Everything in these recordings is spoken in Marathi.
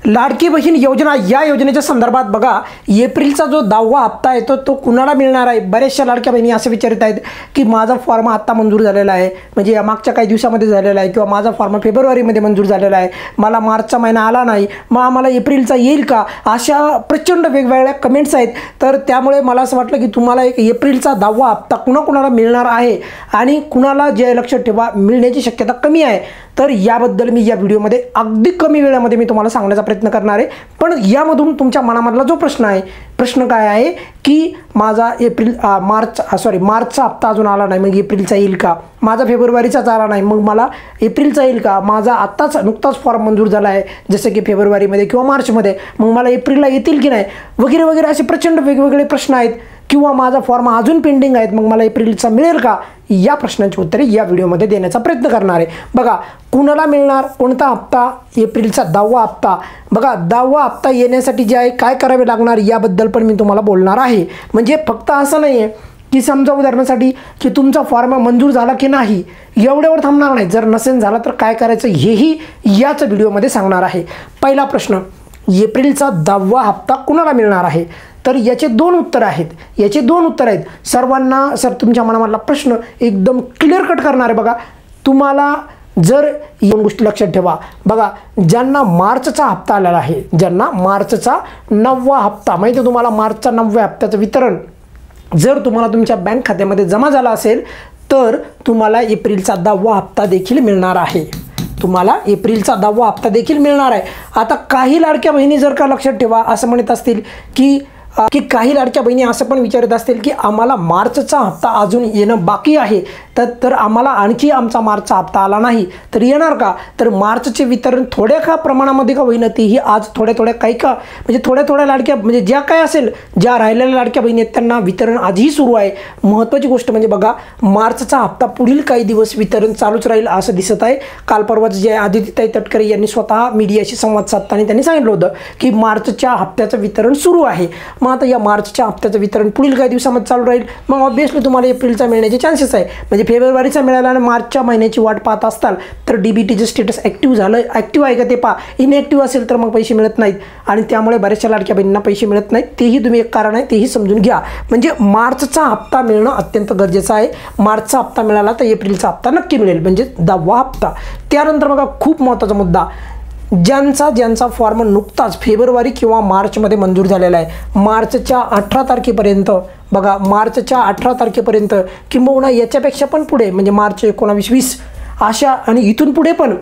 लाडकी बहीण योजना या योजनेच्या संदर्भात बघा, एप्रिलचा जो 10वा हप्ता आहे तो कुणाला मिळणार आहे। बऱ्याचशा लाडक्या बहिणी असं विचारत आहेत की माझा फॉर्म आत्ता मंजूर झालेला आहे, म्हणजे या मागच्या काही दिवसामध्ये झालेला आहे, किंवा माझा फॉर्म फेब्रुवारीमध्ये मंजूर झालेला आहे, मला मार्चचा महिना आला नाही, मग आम्हाला एप्रिलचा येईल का? अशा प्रचंड वेगवेगळ्या कमेंट्स आहेत। तर त्यामुळे मला असं वाटलं की तुम्हाला एक एप्रिलचा 10वा हप्ता कुणाकुणाला मिळणार आहे आणि कुणाला जे लक्षात ठेवा मिळण्याची शक्यता कमी आहे। तर याबद्दल मी या व्हिडिओमध्ये अगदी कमी वेळामध्ये मी तुम्हाला सांगण्याचा प्रयत्न करणार आहे। पण यामधून तुमच्या मनामधला जो प्रश्न काय आहे की माझा मार्चचा हप्ता अजून आला नाही, मग एप्रिलचा येईल का? माझा फेब्रुवारीचाच आला नाही, मग मला एप्रिलचा येईल का? माझा नुकताच फॉर्म मंजूर झाला आहे जसं की फेब्रुवारीमध्ये किंवा मार्चमध्ये, मग मला एप्रिलला येतील की नाही, वगैरे वगैरे असे प्रचंड वेगवेगळे प्रश्न आहेत। किंवा माझा फॉर्म अजून पेंडिंग आहेत, मग मला एप्रिलचा मिळेल का? या प्रश्नांची उत्तरे या व्हिडिओमध्ये देण्याचा प्रयत्न करणार आहे। बघा, कुणाला मिळणार कोणता हप्ता? एप्रिलचा 10वा हप्ता। बघा, 10वा हप्ता येण्यासाठी जे आहे काय करावे लागणार याबद्दल पण मी तुम्हाला बोलणार आहे। म्हणजे फक्त असं नाही आहे की समजा उदाहरणासाठी की तुमचा फॉर्म मंजूर झाला की नाही एवढ्यावर थांबणार नाही, जर नसेल झाला तर काय करायचं हेही याच व्हिडिओमध्ये सांगणार आहे। पहिला प्रश्न, एप्रिलचा 10वा हप्ता कुणाला मिळणार आहे? तर याचे दोन उत्तर आहेत। सर्वांना तुमच्या मनामधला प्रश्न एकदम क्लिअर कट करणार आहे। बघा, तुम्हाला जर या गोष्टी लक्षात ठेवा, बघा, ज्यांना मार्चचा हप्ता आलेला आहे, ज्यांना मार्चचा 9वा हप्ता माहिती आहे, तुम्हाला मार्चचा 9व्या हप्त्याचं वितरण जर तुम्हाला तुमच्या बँक खात्यामध्ये जमा झाला असेल तर तुम्हाला एप्रिलचा 10वा हप्ता देखील मिळणार आहे। आता काही लाडक्या बहिणी जर का लक्षात ठेवा असं म्हणत असतील की काही लाडक्या बहिणी असं पण विचारत असतील की आम्हाला मार्चचा हप्ता अजून येणं बाकी आहे, तर आम्हाला आणखी आमचा मार्चचा हप्ता आला नाही तर येणार का? तर मार्चचे वितरण थोड्या का प्रमाणामध्ये का होईना तेही आज थोड्या थोड्या लाडक्या म्हणजे ज्या काय असेल ज्या राहिलेल्या लाडक्या बहिणी आहेत त्यांना वितरण आजही सुरू आहे। महत्त्वाची गोष्ट म्हणजे बघा, मार्चचा हप्ता पुढील काही दिवस वितरण चालूच राहील असं दिसत आहे। काल परवाच जे आदित्यताई तटकरे यांनी स्वतः मीडियाशी संवाद साधताना त्यांनी सांगितलं होतं की मार्चच्या हप्त्याचं वितरण सुरू आहे। मग आता या मार्चच्या हप्त्याचं वितरण पुढील काही दिवसामध्ये चालू राहील, मग ऑब्व्हियसली तुम्हाला एप्रिलचा मिळण्याचे चान्सेस आहे। म्हणजे फेब्रुवारीचा मिळाला आणि मार्चच्या महिन्याची वाट पाहत असताल तर डीबीटीचं स्टेटस ॲक्टिव्ह आहे का ते पहा। इनॲक्टिव्ह असेल तर मग पैसे मिळत नाहीत आणि त्यामुळे बऱ्याचशा लाडक्या बहिणींना पैसे मिळत नाहीत, तेही तुम्ही एक कारण आहे, तेही समजून घ्या। म्हणजे मार्चचा हप्ता मिळणं अत्यंत गरजेचं आहे। मार्चचा हप्ता मिळाला तर एप्रिलचा हप्ता नक्की मिळेल, म्हणजे 10वा हप्ता। त्यानंतर बघा, खूप महत्त्वाचा मुद्दा, ज्यांचा फॉर्म नुकताच फेब्रुवारी किंवा मार्चमध्ये मंजूर झालेला आहे, मार्चच्या 18 तारखेपर्यंत, बघा मार्चच्या 18 तारखेपर्यंत किंबहुना याच्यापेक्षा पण पुढे म्हणजे मार्च 19, 20 अशा आणि इथून पुढे पण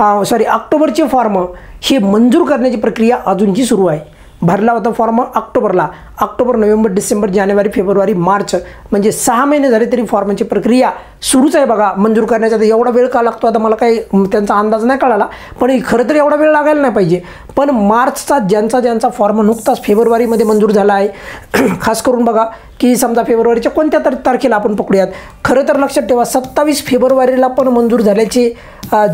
ऑक्टोबरचे फॉर्म हे मंजूर करण्याची प्रक्रिया अजूनही सुरू आहे। भरला होता फॉर्म ऑक्टोबर, नोव्हेंबर, डिसेंबर, जानेवारी, फेब्रुवारी, मार्च म्हणजे 6 महिने झाले तरी फॉर्मची प्रक्रिया सुरूच आहे। बघा, मंजूर करण्याचा एवढा वेळ का लागतो आता मला काही त्यांचा अंदाज नाही कळाला, पण खरं तर एवढा वेळ लागायला नाही पाहिजे। पण मार्चचा ज्यांचा फॉर्म नुकताच फेब्रुवारीमध्ये मंजूर झाला आहे, खास करून बघा की समजा फेब्रुवारीच्या कोणत्या तारखेला आपण पकडूयात, खरं तर लक्षात ठेवा 27 फेब्रुवारीला पण मंजूर झाल्याचे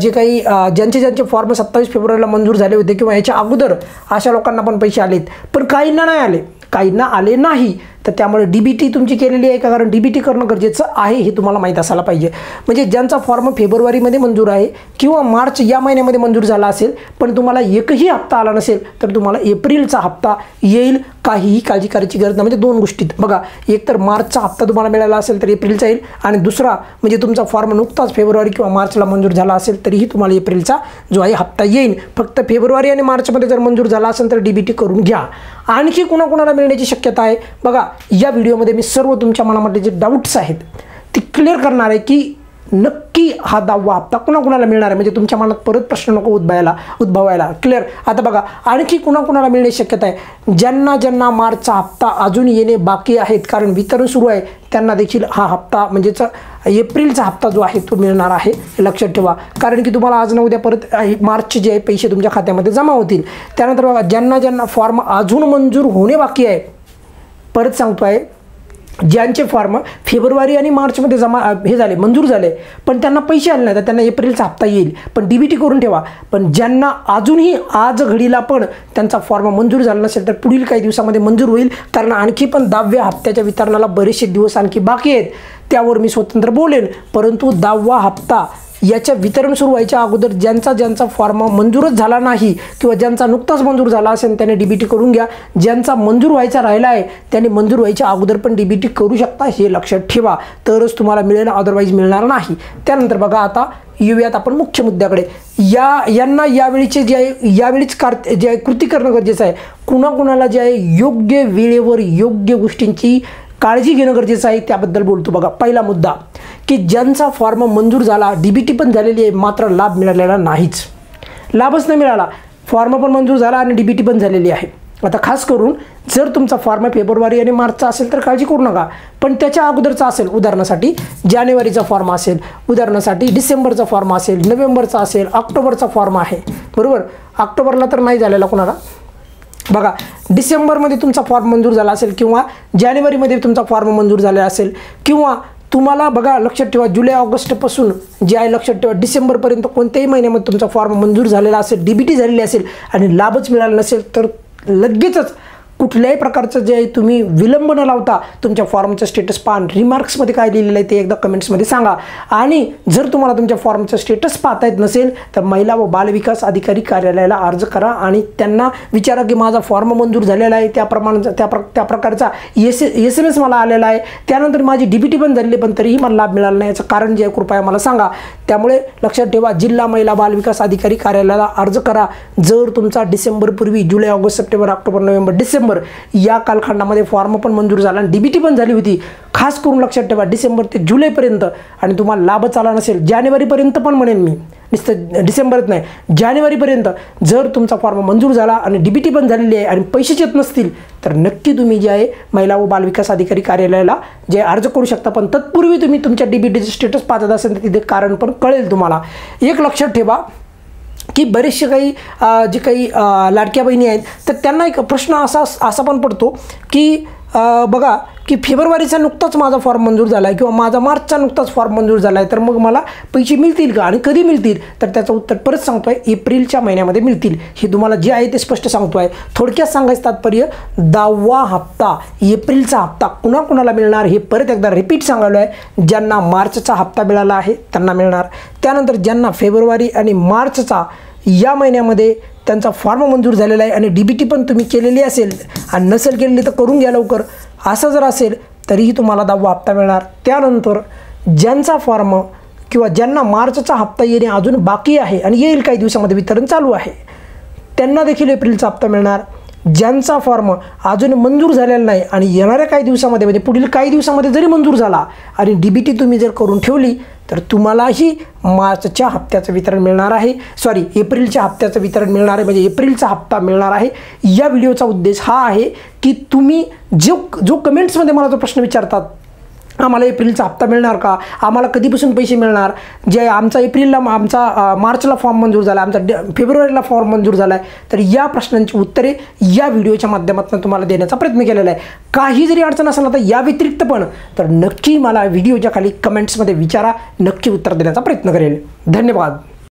जे काही ज्यांचे फॉर्म 27 फेब्रुवारीला मंजूर झाले होते किंवा याच्या अगोदर अशा लोकांना पण पैसे आलेत, पण काहींना आले नाही। तर त्यामुळे डीबीटी तुमची केलेली आहे का? कारण डीबीटी करणं गरजेचं आहे हे तुम्हाला माहीत असायला पाहिजे। म्हणजे ज्यांचा फॉर्म फेब्रुवारीमध्ये मंजूर आहे किंवा मार्च या महिन्यामध्ये मंजूर झाला असेल पण तुम्हाला एकही हप्ता आला नसेल तर तुम्हाला एप्रिलचा हप्ता येईल, काहीही काळजी करायची गरज नाही। म्हणजे दोन गोष्टीत बघा, एक तर मार्चचा हप्ता तुम्हाला मिळाला असेल तर एप्रिलचा येईल, आणि दुसरा म्हणजे तुमचा फॉर्म नुकताच फेब्रुवारी किंवा मार्चला मंजूर झाला असेल तरीही तुम्हाला एप्रिलचा जो आहे हप्ता येईल। फक्त फेब्रुवारी आणि मार्चमध्ये जर मंजूर झाला असेल तर डीबीटी करून घ्या। आणखी कुणाकुणाला मिळण्याची शक्यता आहे बघा, या व्हिडिओमध्ये मी सर्व तुमच्या मनामध्ये जे डाऊट्स आहेत ते क्लिअर करणार आहे की नक्की हा 10वा हप्ता कुणाकुणाला मिळणार आहे, म्हणजे तुमच्या मनात परत प्रश्न नको उद्भवायला। क्लिअर? आता बघा, आणखी कुणाकुणाला मिळण्याची शक्यता आहे, ज्यांना मार्चचा हप्ता अजून येणे बाकी आहेत कारण वितरण सुरू आहे त्यांना देखील हा हप्ता म्हणजेच एप्रिलचा हप्ता जो आहे तो मिळणार आहे, हे लक्षात ठेवा। कारण की तुम्हाला आज ना उद्या परत मार्चचे जे पैसे तुमच्या खात्यामध्ये जमा होतील। त्यानंतर बघा, ज्यांना फॉर्म अजून मंजूर होणे बाकी आहे, परत सांगतो आहे, ज्यांचे फॉर्म फेब्रुवारी आणि मार्चमध्ये मंजूर झाले पण त्यांना पैसे आले नाही तर त्यांना एप्रिलचा हप्ता येईल, पण डीबीटी करून ठेवा। पण ज्यांना अजूनही आज घडीला पण त्यांचा फॉर्म मंजूर झाला नसेल तर पुढील काही दिवसामध्ये मंजूर होईल, कारण आणखी पण 10व्या हप्त्याच्या वितरणाला बरेचसे दिवस आणखी बाकी आहेत, त्यावर मी स्वतंत्र बोलेन। परंतु 10वा हप्ता याच्या वितरण सुरू व्हायच्या अगोदर ज्यांचा फॉर्म मंजूरच झाला नाही किंवा ज्यांचा नुकताच मंजूर झाला असेल त्याने DBT करून घ्या. ज्यांचा मंजूर व्हायचा राहिला आहे त्यांनी मंजूर व्हायच्या अगोदर पण DBT करू शकता, हे लक्षात ठेवा, तरच तुम्हाला मिळेल, अदरवाईज मिळणार नाही. त्यानंतर बघा, आता येऊयात आपण मुख्य मुद्द्याकडे. यांना यावेळीचे जे आहे, यावेळीच जे आहे कृती करणं गरजेचं आहे. कुणाकुणाला जे आहे योग्य वेळेवर योग्य गोष्टींची काळजी घेणं गरजेचं आहे, त्याबद्दल बोलतो. बघा, पहिला मुद्दा की ज्यांचा फॉर्म मंजूर झाला, DBT पण झालेली आहे, मात्र लाभ मिळालेला नाहीच, लाभच नाही मिळाला. फॉर्म पण मंजूर झाला आणि DBT पण झालेली आहे. आता खास करून जर तुमचा फॉर्म फेब्रुवारी आणि मार्चचा असेल तर काळजी करू नका, पण त्याच्या अगोदरचा असेल, उदाहरणासाठी जानेवारीचा फॉर्म असेल, उदाहरणासाठी डिसेंबरचा फॉर्म असेल, नोव्हेंबरचा असेल, ऑक्टोबरचा फॉर्म आहे, बरोबर. ऑक्टोबरला तर नाही झालेला कोणाला. बघा, डिसेंबरमध्ये तुमचा फॉर्म मंजूर झाला असेल किंवा जानेवारीमध्ये तुमचा फॉर्म मंजूर झाला असेल, किंवा तुम्हाला बघा लक्षात ठेवा, जुलै ऑगस्टपासून जे आहे लक्षात ठेवा डिसेंबरपर्यंत कोणत्याही महिन्यामध्ये तुमचा फॉर्म मंजूर झालेला असेल, DBT झालेली असेल आणि लाभच मिळाला नसेल तर लगेचच कुठल्याही प्रकारचं जे आहे तुम्ही विलंब न लावता तुमच्या फॉर्मचं स्टेटस पहा. रिमार्क्समध्ये काय लिहिलेलं आहे ते एकदा कमेंट्समध्ये सांगा. आणि जर तुम्हाला तुमच्या फॉर्मचं स्टेटस पाहता येत नसेल तर महिला व बालविकास अधिकारी कार्यालयाला अर्ज करा आणि त्यांना विचारा की माझा फॉर्म मंजूर झालेला आहे, त्या प्रकारचा SMS मला आलेला आहे, त्यानंतर माझी DBT पण झालेली पण तरीही मला लाभ मिळाला नाही, याचं कारण जे आहे कृपया मला सांगा. त्यामुळे लक्षात ठेवा, जिल्हा महिला बालविकास अधिकारी कार्यालयाला अर्ज करा जर तुमचा डिसेंबरपूर्वी, जुलै August September October November December या कालखंडामध्ये फॉर्म पण मंजूर झाला आणि DBT पण झाली होती. खास करून लक्षात ठेवा, डिसेंबर ते जुलैपर्यंत, आणि तुम्हाला लाभच आला नसेल, जानेवारीपर्यंत पण म्हणेन मी, नुसतं डिसेंबरच नाही, जानेवारीपर्यंत जर तुमचा फॉर्म मंजूर झाला आणि DBT पण झालेली आहे आणि पैसेच येत नसतील तर नक्की तुम्ही जे आहे महिला व बालविकास अधिकारी कार्यालयाला जे अर्ज करू शकता. पण तत्पूर्वी तुम्ही तुमच्या DBTचे स्टेटस पाहत असेल तर तिथे कारण पण कळेल तुम्हाला. एक लक्षात ठेवा की बरेचसे काही जे काही लाडक्या बहिणी आहेत तर त्यांना एक प्रश्न असा पण पडतो की बघा की फेब्रुवारीचा नुकताच माझा फॉर्म मंजूर झाला आहे किंवा माझा मार्चचा नुकताच फॉर्म मंजूर झाला आहे, तर मग मला पैसे मिळतील का आणि कधी मिळतील? तर त्याचं उत्तर परत सांगतो आहे, एप्रिलच्या महिन्यामध्ये मिळतील. हे तुम्हाला जे आहे ते स्पष्ट सांगतो आहे. थोडक्यात सांगायचं तात्पर्य, 10वा हप्ता, एप्रिलचा हप्ता कुणाकुणाला मिळणार हे परत एकदा रिपीट सांगायलो आहे. ज्यांना मार्चचा हप्ता मिळाला आहे त्यांना मिळणार. त्यानंतर ज्यांना फेब्रुवारी आणि मार्चचा या महिन्यामध्ये त्यांचा फॉर्म मंजूर झालेला आहे आणि DBT पण तुम्ही केलेली असेल आणि नसेल केलेली तर करून घ्या लवकर, असं जर असेल तरीही तुम्हाला 10वा हप्ता मिळणार. त्यानंतर ज्यांचा फॉर्म किंवा ज्यांना मार्चचा हप्ता येणे अजून बाकी आहे आणि येईल काही दिवसामध्ये, वितरण चालू आहे, त्यांना देखील एप्रिलचा हप्ता मिळणार. ज्यांचा फॉर्म अजून मंजूर झालेला नाही आणि येणाऱ्या काही दिवसामध्ये, म्हणजे पुढील काही दिवसामध्ये जरी मंजूर झाला आणि DBT तुम्ही जर करून ठेवली तर तुम्हालाही मार्चच्या हप्त्याचं वितरण मिळणार आहे, एप्रिलच्या हप्त्याचं वितरण मिळणार आहे, म्हणजे एप्रिलचा हप्ता मिळणार आहे. या व्हिडिओचा उद्देश हा आहे की तुम्ही जो कमेंट्समध्ये मला जो प्रश्न विचारतात, आम्हाला एप्रिलचा हप्ता मिळणार का, आम्हाला कधीपासून पैसे मिळणार, जे आमचा एप्रिलला आमचा मार्चला फॉर्म मंजूर झाला, आमचा फेब्रुवारीला फॉर्म मंजूर झाला आहे, तर या प्रश्नांची उत्तरे या व्हिडिओच्या माध्यमातून तुम्हाला देण्याचा प्रयत्न केलेला आहे. काही जरी अडचण असेल तर या व्यतिरिक्त पण तर नक्की मला व्हिडिओच्या खाली कमेंट्समध्ये विचारा, नक्की उत्तर देण्याचा प्रयत्न करेल. धन्यवाद.